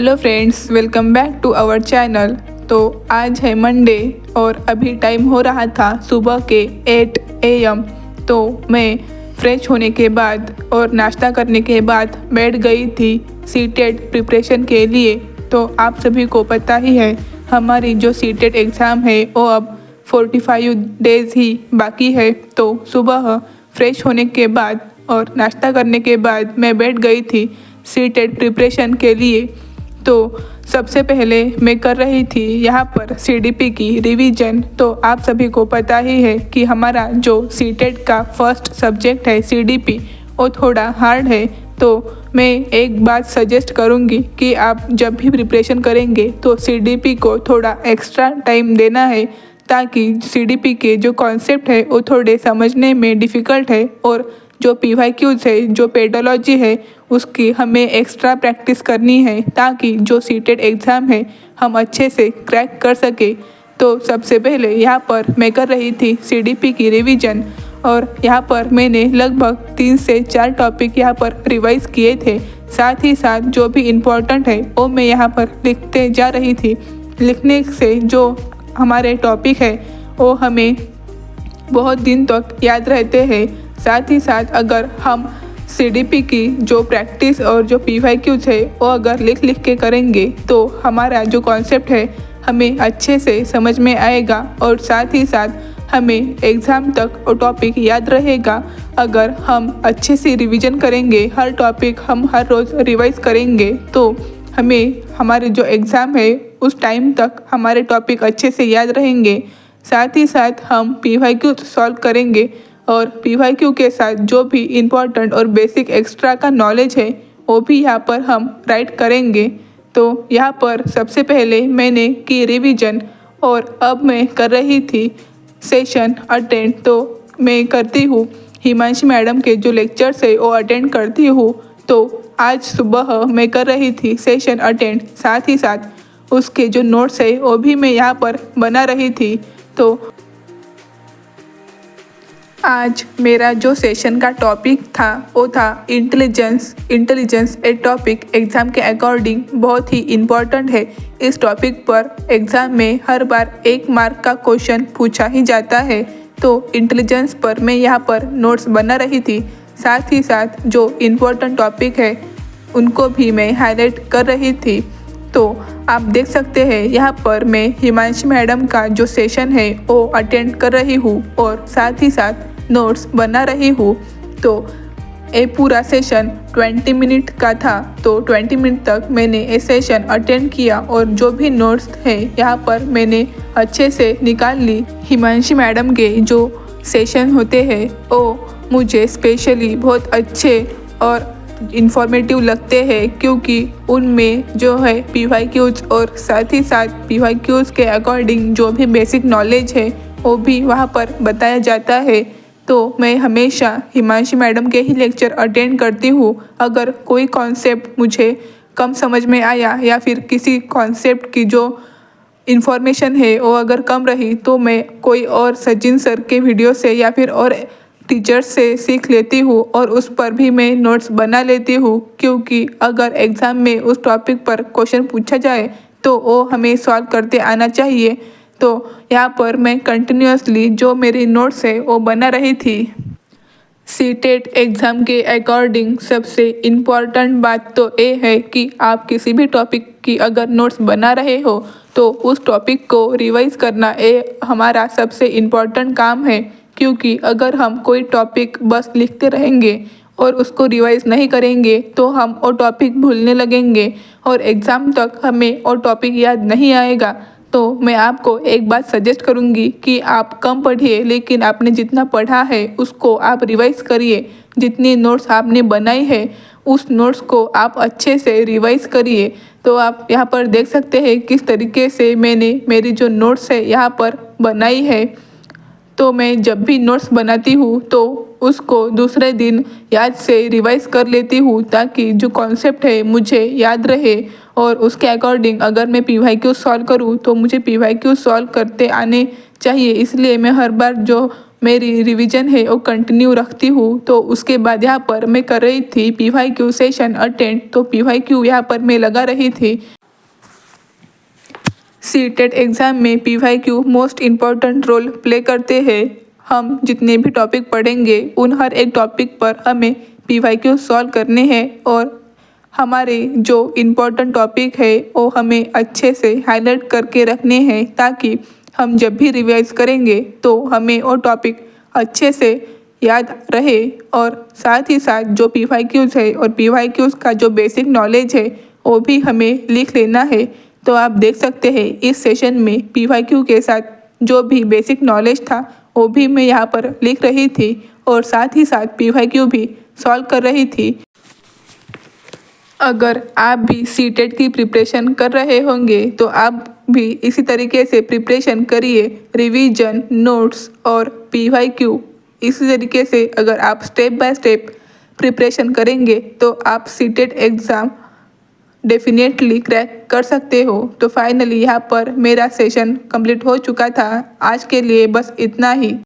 Hello friends, welcome back to our channel. तो आज है मंडे और अभी टाइम हो रहा था सुबह के 8 AM। तो मैं फ्रेश होने के बाद और नाश्ता करने के बाद बैठ गई थी सीटेट प्रिपरेशन के लिए। तो आप सभी को पता ही है हमारी जो सीटेट एग्ज़ाम है वो अब 45 डेज़ ही बाकी है। तो सुबह फ्रेश होने के बाद और नाश्ता करने के बाद मैं बैठ गई थी सीटेट प्रिपरेशन के लिए। तो सबसे पहले मैं कर रही थी यहाँ पर CDP की रिवीजन। तो आप सभी को पता ही है कि हमारा जो सीटेट का फर्स्ट सब्जेक्ट है CDP वो थोड़ा हार्ड है। तो मैं एक बात सजेस्ट करूँगी कि आप जब भी प्रिपरेशन करेंगे तो CDP को थोड़ा एक्स्ट्रा टाइम देना है, ताकि CDP के जो कॉन्सेप्ट है वो थोड़े समझने में डिफ़िकल्ट है और जो PYQs है, जो पेडोलॉजी है, उसकी हमें एक्स्ट्रा प्रैक्टिस करनी है ताकि जो सीटेट एग्ज़ाम है हम अच्छे से क्रैक कर सके। तो सबसे पहले यहाँ पर मैं कर रही थी CDP की रिवीजन और यहाँ पर मैंने लगभग 3 से 4 टॉपिक यहाँ पर रिवाइज़ किए थे। साथ ही साथ जो भी इम्पोर्टेंट है वो मैं यहाँ पर लिखते जा रही थी। लिखने से जो हमारे टॉपिक है वो हमें बहुत दिन तक याद रहते हैं। साथ ही साथ अगर हम CDP की जो प्रैक्टिस और जो PYQs है वो अगर लिख के करेंगे तो हमारा जो कॉन्सेप्ट है हमें अच्छे से समझ में आएगा और साथ ही साथ हमें एग्ज़ाम तक वो टॉपिक याद रहेगा। अगर हम अच्छे से रिवीजन करेंगे, हर टॉपिक हम हर रोज़ रिवाइज़ करेंगे तो हमें हमारे जो एग्ज़ाम है उस टाइम तक हमारे टॉपिक अच्छे से याद रहेंगे। साथ ही साथ हम PYQ सॉल्व करेंगे और PYQ के साथ जो भी इम्पोर्टेंट और बेसिक एक्स्ट्रा का नॉलेज है वो भी यहाँ पर हम राइट करेंगे। तो यहाँ पर सबसे पहले मैंने की रिवीजन और अब मैं कर रही थी सेशन अटेंड। तो मैं करती हूँ हिमांशी मैडम के जो लेक्चर्स है वो अटेंड करती हूँ। तो आज सुबह मैं कर रही थी सेशन अटेंड, साथ ही साथ उसके जो नोट्स है वो भी मैं यहाँ पर बना रही थी। तो आज मेरा जो सेशन का टॉपिक था वो था इंटेलिजेंस ए टॉपिक एग्ज़ाम के अकॉर्डिंग बहुत ही इम्पॉर्टेंट है। इस टॉपिक पर एग्ज़ाम में हर बार 1 मार्क का क्वेश्चन पूछा ही जाता है। तो इंटेलिजेंस पर मैं यहाँ पर नोट्स बना रही थी। साथ ही साथ जो इम्पोर्टेंट टॉपिक है उनको भी मैं हाईलाइट कर रही थी। तो आप देख सकते हैं यहाँ पर मैं हिमांशी मैडम का जो सेशन है वो अटेंड कर रही हूँ और साथ ही साथ नोट्स बना रही हूँ। तो ये पूरा सेशन 20 मिनट का था। तो 20 मिनट तक मैंने ये सेशन अटेंड किया और जो भी नोट्स हैं यहाँ पर मैंने अच्छे से निकाल ली। हिमांशी मैडम के जो सेशन होते हैं वो मुझे स्पेशली बहुत अच्छे और इन्फॉर्मेटिव लगते हैं, क्योंकि उनमें जो है PYQs और साथ ही साथ PYQs के अकॉर्डिंग जो भी बेसिक नॉलेज है वो भी वहाँ पर बताया जाता है। तो मैं हमेशा हिमांशी मैडम के ही लेक्चर अटेंड करती हूँ। अगर कोई कॉन्सेप्ट मुझे कम समझ में आया या फिर किसी कॉन्सेप्ट की जो इन्फॉर्मेशन है वो अगर कम रही तो मैं कोई और सचिन सर के वीडियो से या फिर और टीचर्स से सीख लेती हूँ और उस पर भी मैं नोट्स बना लेती हूँ, क्योंकि अगर एग्ज़ाम में उस टॉपिक पर क्वेश्चन पूछा जाए तो वो हमें सॉल्व करते आना चाहिए। तो यहाँ पर मैं कंटिन्यूसली जो मेरी नोट्स है वो बना रही थी। सीटेट एग्ज़ाम के अकॉर्डिंग सबसे इम्पॉर्टेंट बात तो ये है कि आप किसी भी टॉपिक की अगर नोट्स बना रहे हो तो उस टॉपिक को रिवाइज़ करना ये हमारा सबसे इम्पॉर्टेंट काम है। क्योंकि अगर हम कोई टॉपिक बस लिखते रहेंगे और उसको रिवाइज़ नहीं करेंगे तो हम वो टॉपिक भूलने लगेंगे और एग्ज़ाम तक हमें वो टॉपिक याद नहीं आएगा। तो मैं आपको एक बात सजेस्ट करूँगी कि आप कम पढ़िए, लेकिन आपने जितना पढ़ा है उसको आप रिवाइज़ करिए। जितनी नोट्स आपने बनाई है उस नोट्स को आप अच्छे से रिवाइज़ करिए। तो आप यहाँ पर देख सकते हैं किस तरीके से मैंने मेरी जो नोट्स है यहाँ पर बनाई है। तो मैं जब भी नोट्स बनाती हूँ तो उसको दूसरे दिन याद से रिवाइज़ कर लेती हूँ, ताकि जो कॉन्सेप्ट है मुझे याद रहे और उसके अकॉर्डिंग अगर मैं PYQ सॉल्व करूँ तो मुझे PYQ सॉल्व करते आने चाहिए। इसलिए मैं हर बार जो मेरी रिवीजन है वो कंटिन्यू रखती हूँ। तो उसके बाद यहाँ पर मैं कर रही थी PYQ सेशन अटेंड। तो PYQ यहाँ पर मैं लगा रही थी। सीटेट एग्ज़ाम में PYQ most important role play करते हैं। हम जितने भी टॉपिक पढ़ेंगे उन हर एक टॉपिक पर हमें पीवाईक्यू सॉल्व करने हैं और हमारे जो इम्पोर्टेंट टॉपिक है वो हमें अच्छे से हाईलाइट करके रखने हैं ताकि हम जब भी रिवाइज करेंगे तो हमें वो टॉपिक अच्छे से याद रहे। और साथ ही साथ जो पीवाईक्यूज़ है और पीवाईक्यूज़ का जो बेसिक नॉलेज है वो भी हमें लिख लेना है। तो आप देख सकते हैं इस सेशन में पीवाईक्यू के साथ जो भी बेसिक नॉलेज था वो भी मैं यहाँ पर लिख रही थी और साथ ही साथ पीवाईक्यू भी सॉल्व कर रही थी। अगर आप भी सीटेट की प्रिपरेशन कर रहे होंगे तो आप भी इसी तरीके से प्रिपरेशन करिए। रिवीजन, नोट्स और पीवाईक्यू इसी तरीके से अगर आप स्टेप बाय स्टेप प्रिपरेशन करेंगे तो आप सीटेट एग्ज़ाम डेफिनेटली क्रैक कर सकते हो। तो फाइनली यहाँ पर मेरा सेशन कंप्लीट हो चुका था। आज के लिए बस इतना ही।